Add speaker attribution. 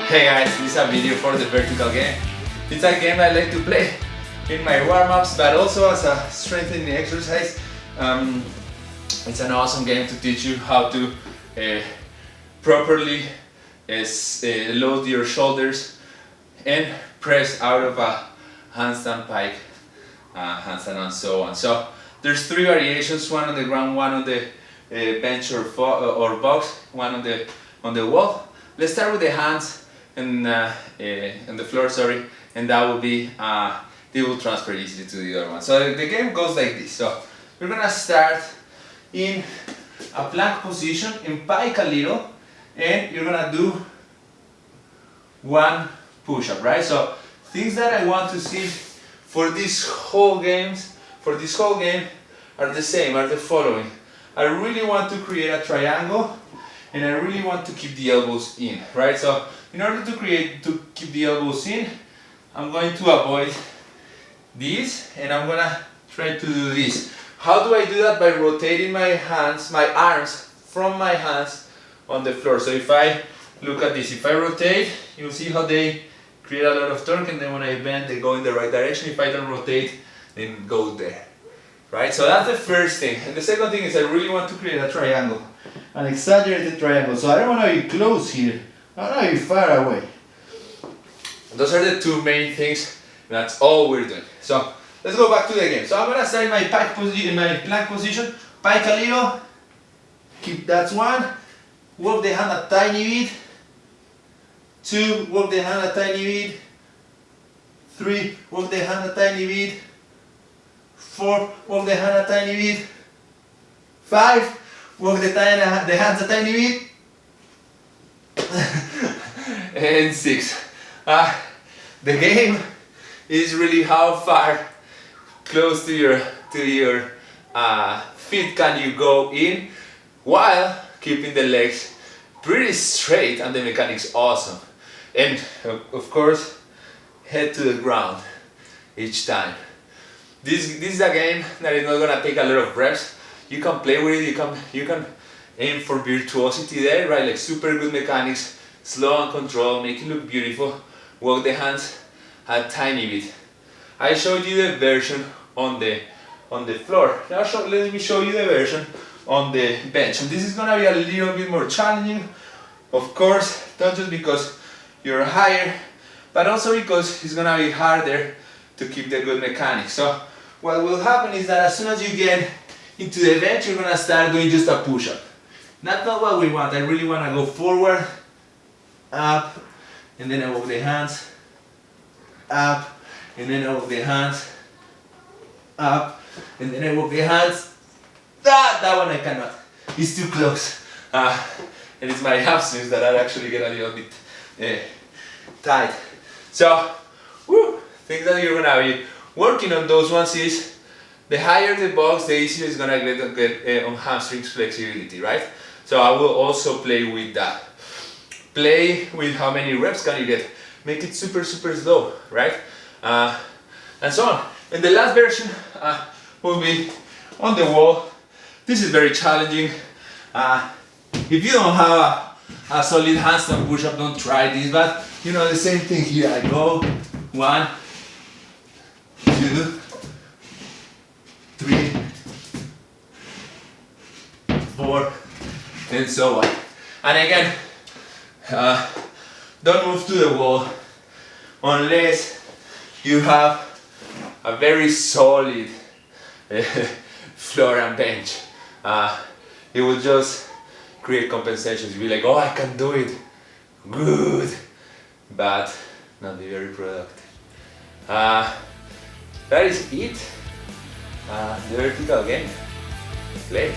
Speaker 1: Hey guys, this is a video for the vertical game. It's a game I like to play in my warm-ups, but also as a strengthening exercise. It's an awesome game to teach you how to properly load your shoulders and press out of a handstand pike, handstand and so on. So there's three variations: one on the ground, one on the bench or box, one on the wall. Let's start with the hands and the floor, sorry, and that will be they will transfer easily to the other one. So the game goes like this. So we're gonna start in a plank position and pike a little, and you're gonna do one push-up, right? So things that I want to see for this whole game are the same, are the following. I really want to create a triangle, and I really want to keep the elbows in, right? So in order to keep the elbows in, I'm going to avoid this, and I'm gonna try to do this. How do I do that? By rotating my arms from my hands on the floor. So if I look at this, if I rotate, you'll see how they create a lot of torque, and then when I bend, they go in the right direction. If I don't rotate, they go there, right? So that's the first thing. And the second thing is I really want to create a triangle, an exaggerated triangle. So I don't want to be close here. I want to be far away. Those are the two main things. That's all we're doing. So let's go back to the game. So I'm gonna start in my plank position, pike a little, keep that's one, work the hand a tiny bit, two, work the hand a tiny bit, three, work the hand a tiny bit, four, work the hand a tiny bit, five, work the hands a tiny bit, and six. The game is really how far close to your feet can you go in while keeping the legs pretty straight and the mechanics awesome. And of course, head to the ground each time. This is a game that is not gonna take a lot of reps. You can play with it, you can aim for virtuosity there, right? Like super good mechanics, slow and control, make it look beautiful. Walk the hands a tiny bit. I showed you the version on the floor. Now let me show you the version on the bench. And this is gonna be a little bit more challenging, of course, not just because you're higher, but also because it's gonna be harder to keep the good mechanics. So what will happen is that as soon as you get into the bench, you're gonna start doing just a push-up. Not what we want. I really wanna go forward, up, and then I walk the hands, up, and then I walk the hands, up, and then I walk the hands. That one I cannot. It's too close. And it's my hamstrings that are actually get a little bit tight. So, things that you're gonna be working on those ones is the higher the box, the easier it's gonna get on hamstrings flexibility, right? So I will also play with that. Play with how many reps can you get. Make it super slow, right? And so on. And the last version will be on the wall. This is very challenging. If you don't have a solid handstand push-up, don't try this. But you know the same thing here. I go 1, 2, 3, 4, and so on. And again, don't move to the wall unless you have a very solid floor and bench. It will just create compensations. You'll be like, oh, I can do it, good, but not be very productive. That is it. The vertical game. Play.